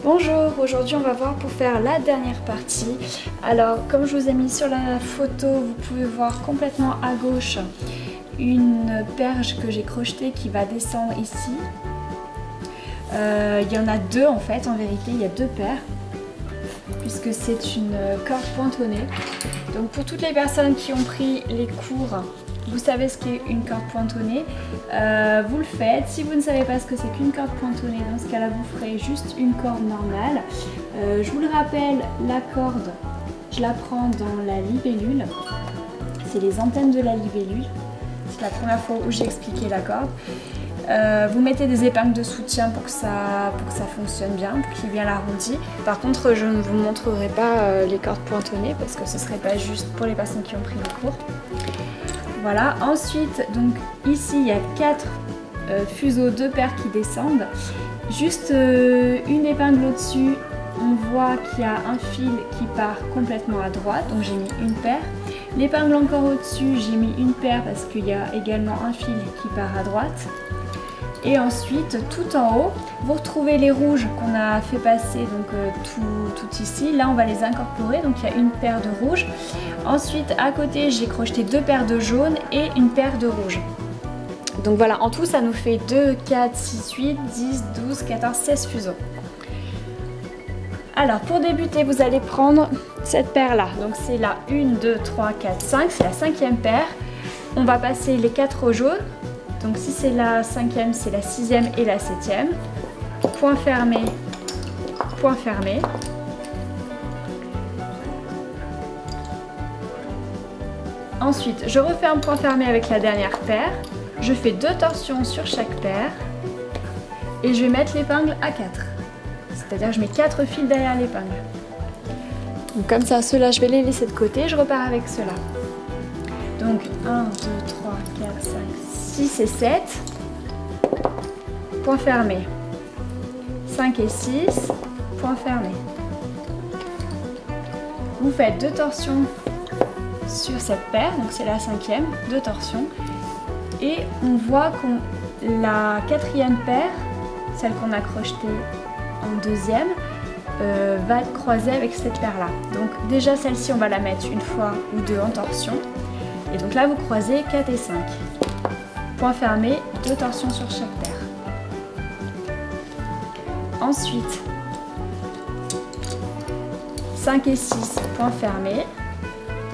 Bonjour, aujourd'hui on va voir pour faire la dernière partie. Alors comme je vous ai mis sur la photo, vous pouvez voir complètement à gauche une perche que j'ai crochetée qui va descendre ici. Il y en a deux en fait, en vérité il y a deux paires puisque c'est une corde pointonnée. Donc pour toutes les personnes qui ont pris les cours, vous savez ce qu'est une corde pointonnée, vous le faites. Si vous ne savez pas ce que c'est qu'une corde pointonnée, dans ce cas-là, vous ferez juste une corde normale. Je vous le rappelle, la corde, je la prends dans la libellule. C'est les antennes de la libellule. C'est la première fois où j'ai expliqué la corde. Vous mettez des épingles de soutien pour que ça fonctionne bien, pour qu'il y ait bien l'arrondi. Par contre, je ne vous montrerai pas les cordes pointonnées parce que ce ne serait pas juste pour les personnes qui ont pris le cours. Voilà, ensuite, donc ici il y a 4 fuseaux, 2 paires qui descendent. Juste une épingle au-dessus, on voit qu'il y a un fil qui part complètement à droite, donc j'ai mis une paire. L'épingle encore au-dessus, j'ai mis une paire parce qu'il y a également un fil qui part à droite. Et ensuite, tout en haut, vous retrouvez les rouges qu'on a fait passer donc tout ici. Là, on va les incorporer, donc il y a une paire de rouges. Ensuite, à côté, j'ai crocheté 2 paires de jaunes et une paire de rouges. Donc voilà, en tout, ça nous fait 2, 4, 6, 8, 10, 12, 14, 16 fuseaux. Alors, pour débuter, vous allez prendre cette paire-là. Donc c'est la 1, 2, 3, 4, 5, c'est la 5e paire. On va passer les 4 au jaune. Donc si c'est la 5e, c'est la 6e et la 7e. Point fermé, point fermé. Ensuite, je refais un point fermé avec la dernière paire. Je fais 2 torsions sur chaque paire. Et je vais mettre l'épingle à 4. C'est-à-dire que je mets 4 fils derrière l'épingle. Donc comme ça, ceux-là, je vais les laisser de côté. Je repars avec ceux-là. Donc 1, 2, 3, 4, 5, 6 et 7, point fermé, 5 et 6, point fermé. Vous faites 2 torsions sur cette paire, donc c'est la 5e, 2 torsions, et on voit que la 4e paire, celle qu'on a crochetée en 2e, va être croisée avec cette paire-là. Donc déjà celle-ci, on va la mettre une fois ou deux en torsion, et donc là vous croisez 4 et 5. Point fermé, 2 torsions sur chaque paire. Ensuite, 5 et 6, point fermé.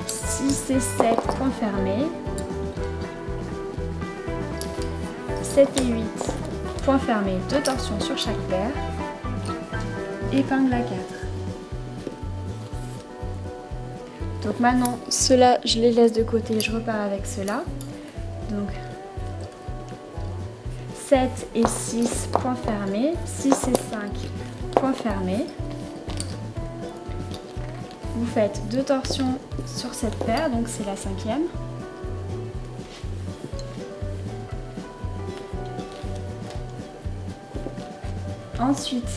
6 et 7, point fermé. 7 et 8, point fermé, 2 torsions sur chaque paire. Épingle à 4. Donc maintenant, ceux-là, je les laisse de côté, je repars avec ceux-là. Donc 7 et 6, point fermé, 6 et 5, point fermé. Vous faites 2 torsions sur cette paire, donc c'est la 5e. Ensuite,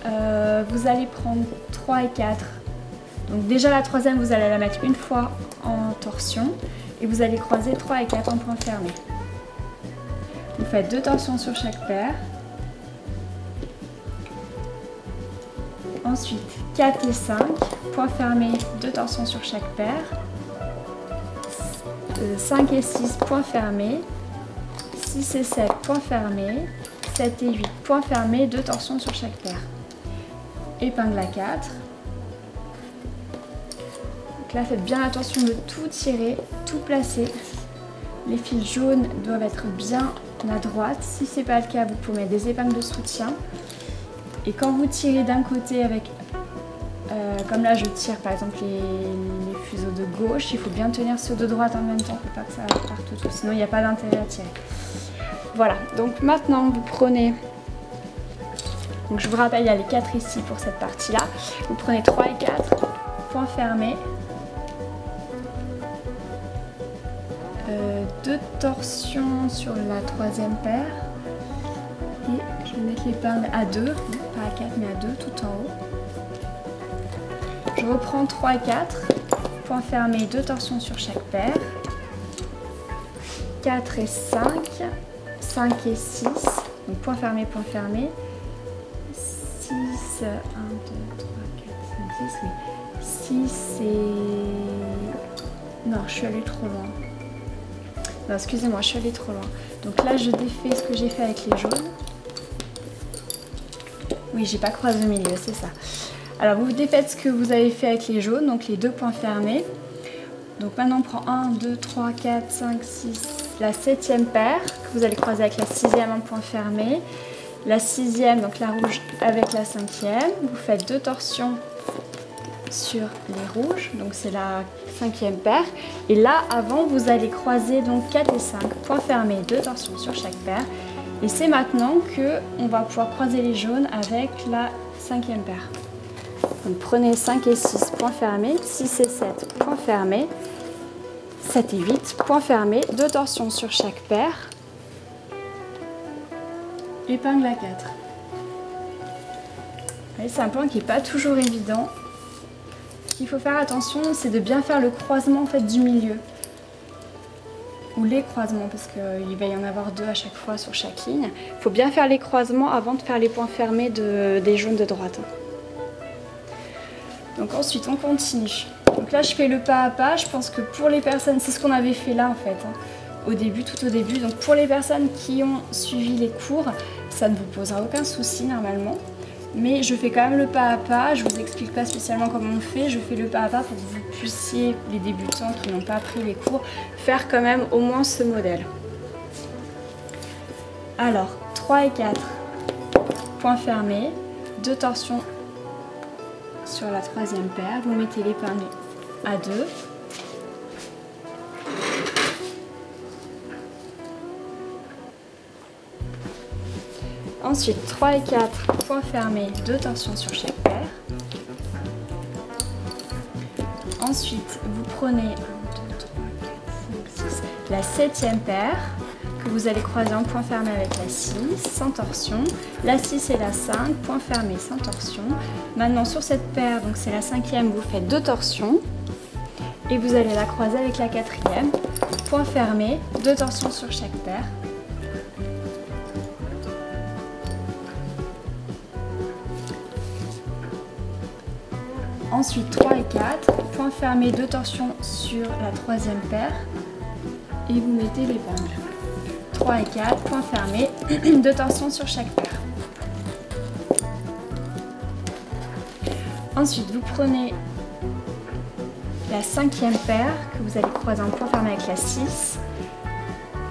vous allez prendre 3 et 4. Donc déjà la 3e, vous allez la mettre une fois en torsion et vous allez croiser 3 et 4 en point fermé. Vous faites 2 torsions sur chaque paire. Ensuite, 4 et 5, point fermé, 2 torsions sur chaque paire. 5 et 6, point fermé. 6 et 7, point fermé. 7 et 8, point fermé, 2 torsions sur chaque paire. Épingle à 4. Donc là, faites bien attention de tout tirer, tout placer. Les fils jaunes doivent être bien à droite. Si ce n'est pas le cas, vous pouvez mettre des épingles de soutien. Et quand vous tirez d'un côté avec, comme là je tire par exemple les fuseaux de gauche, il faut bien tenir ceux de droite en même temps, il ne faut pas que ça parte tout, sinon il n'y a pas d'intérêt à tirer. Voilà, donc maintenant vous prenez, donc je vous rappelle il y a les 4 ici pour cette partie-là, vous prenez 3 et 4, point fermé. 2 torsions sur la 3e paire et je vais mettre l'épingle à 2, pas à 4 mais à 2 tout en haut. Je reprends 3 et 4, point fermé, 2 torsions sur chaque paire. 4 et 5, 5 et 6, donc point fermé, 6, 6, 1, 2, 3, 4, 5, 6, oui. 6 c'est... Non, je suis allée trop loin. Non, excusez-moi, je suis allée trop loin. Donc là, je défais ce que j'ai fait avec les jaunes. Oui, j'ai pas croisé au milieu, c'est ça. Alors, vous défaites ce que vous avez fait avec les jaunes, donc les 2 points fermés. Donc maintenant, on prend 1, 2, 3, 4, 5, 6, la 7e paire que vous allez croiser avec la 6e en point fermé. La 6e, donc la rouge avec la 5e. Vous faites 2 torsions sur les rouges, donc c'est la 5e paire. Et là, avant, vous allez croiser donc 4 et 5, points fermés, 2 torsions sur chaque paire. Et c'est maintenant que on va pouvoir croiser les jaunes avec la 5e paire. Donc prenez 5 et 6, points fermés, 6 et 7, points fermés, 7 et 8, points fermés, 2 torsions sur chaque paire. Épingle à 4. C'est un point qui n'est pas toujours évident. Ce qu'il faut faire attention, c'est de bien faire le croisement en fait, du milieu. Ou les croisements, parce qu'il va y en avoir 2 à chaque fois sur chaque ligne. Il faut bien faire les croisements avant de faire les points fermés des jaunes de droite. Donc ensuite, on continue. Donc là, je fais le pas à pas. Je pense que pour les personnes, c'est ce qu'on avait fait là en fait, au début, tout au début. Donc pour les personnes qui ont suivi les cours, ça ne vous posera aucun souci normalement. Mais je fais quand même le pas à pas, je ne vous explique pas spécialement comment on fait, je fais le pas à pas pour que vous puissiez, les débutants qui n'ont pas pris les cours, faire quand même au moins ce modèle. Alors, 3 et 4, points fermés, 2 torsions sur la 3e paire, vous mettez l'épingle à 2. Ensuite, 3 et 4, points fermés, 2 torsions sur chaque paire. Ensuite, vous prenez 1, 2, 3, 4, 5, 6, la 7e paire que vous allez croiser en point fermé avec la 6, sans torsion. La 6 et la 5, point fermé, sans torsion. Maintenant, sur cette paire, donc c'est la 5e, vous faites 2 torsions. Et vous allez la croiser avec la 4e, point fermé, 2 torsions sur chaque paire. Ensuite 3 et 4, points fermés, 2 torsions sur la 3e paire et vous mettez l'épingle. 3 et 4, points fermés, 2 torsions sur chaque paire. Ensuite vous prenez la 5e paire que vous allez croiser en point fermé avec la 6,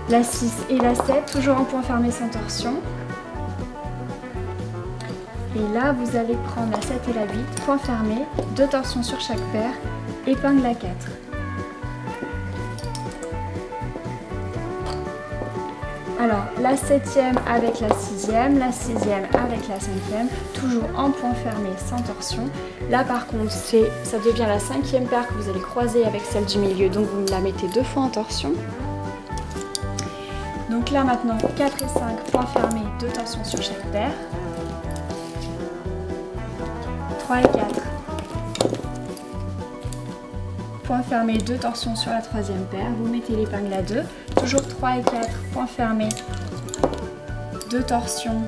la 6 et la 7, toujours en point fermé sans torsion. Et là, vous allez prendre la 7 et la 8, point fermé, 2 torsions sur chaque paire, épingle à 4. Alors, la 7e avec la 6e, la 6e avec la 5e, toujours en point fermé, sans torsion. Là, par contre, ça devient la 5e paire que vous allez croiser avec celle du milieu, donc vous la mettez 2 fois en torsion. Donc là, maintenant, 4 et 5, point fermé, 2 torsions sur chaque paire. 3 et 4, point fermé, 2 torsions sur la 3e paire, vous mettez l'épingle à 2, toujours 3 et 4, point fermé, 2 torsions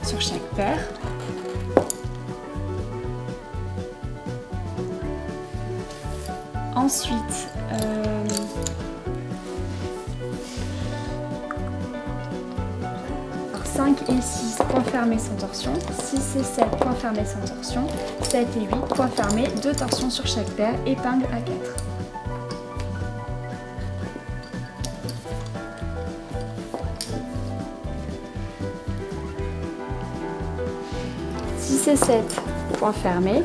sur chaque paire. Ensuite, 5 et 6, point fermé sans torsion, 6 et 7, point fermé sans torsion, 7 et 8, point fermé, 2 torsions sur chaque paire, épingle à 4. « 6 et 7, point fermé,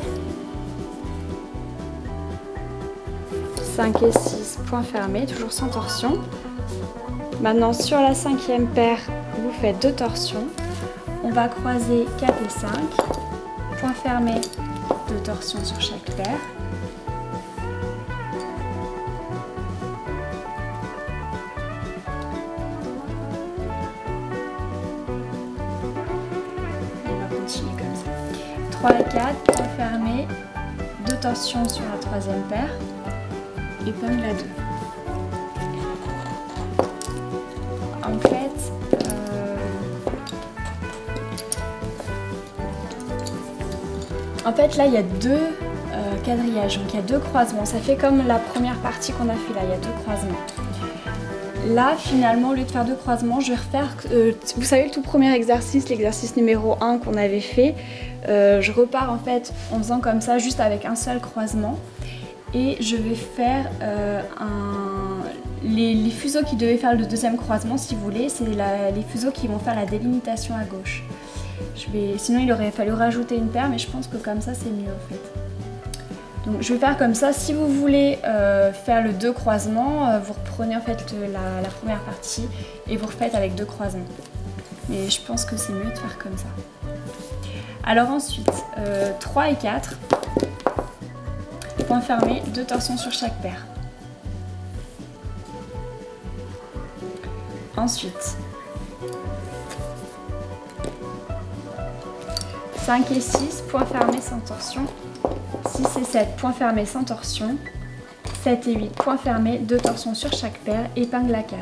5 et 6, point fermé, toujours sans torsion. Maintenant, sur la 5e paire, vous faites 2 torsions. On va croiser 4 et 5, point fermé, 2 torsions sur chaque paire. On va continuer comme ça. 3 et 4, point fermé, 2 torsions sur la 3e paire, épingle à 2. En fait, En fait là il y a deux quadrillages, donc il y a deux croisements. Ça fait comme la première partie qu'on a fait là, il y a deux croisements. Là finalement au lieu de faire deux croisements, je vais refaire, vous savez le tout premier exercice, l'exercice numéro 1 qu'on avait fait. Je repars en fait en faisant comme ça, juste avec un seul croisement. Et je vais faire les fuseaux qui devaient faire le deuxième croisement, si vous voulez, c'est les fuseaux qui vont faire la délimitation à gauche. Sinon il aurait fallu rajouter une paire, mais je pense que comme ça c'est mieux en fait. Donc je vais faire comme ça. Si vous voulez faire le deux croisements, vous reprenez en fait la première partie et vous refaites avec deux croisements. Mais je pense que c'est mieux de faire comme ça. Alors ensuite, 3 et 4, point fermé, 2 torsions sur chaque paire. Ensuite, 5 et 6, point fermé sans torsion. 6 et 7, point fermé sans torsion. 7 et 8, point fermé, 2 torsions sur chaque paire, épingle à 4.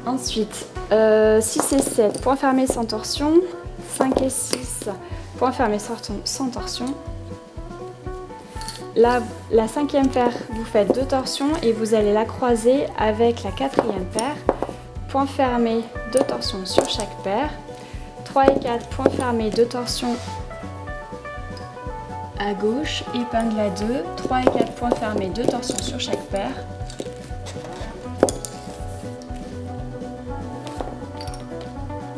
Ensuite, 6 et 7, point fermé sans torsion. 5 et 6, point fermé sans torsion. Là, la cinquième paire, vous faites 2 torsions et vous allez la croiser avec la quatrième paire. Point fermé, 2 torsions sur chaque paire. 3 et 4, point fermé, 2 torsions à gauche, épingle à 2. 3 et 4, point fermé, 2 torsions sur chaque paire.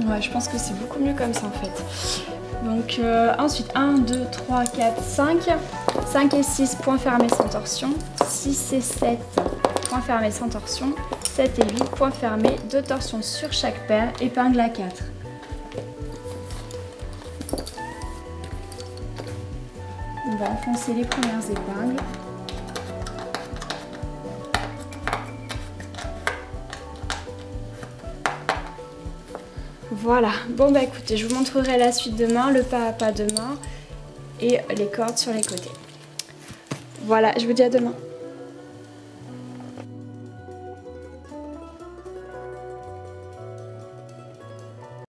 Ouais, je pense que c'est beaucoup mieux comme ça en fait. Donc ensuite 1, 2, 3, 4, 5. 5 et 6, point fermé sans torsion. 6 et 7, point fermé sans torsion. 7 et 8, point fermé, 2 torsions sur chaque paire, épingle à 4. On va enfoncer les premières épingles. Voilà, bon bah écoutez, je vous montrerai la suite demain, le pas à pas demain et les cordes sur les côtés. Voilà, je vous dis à demain.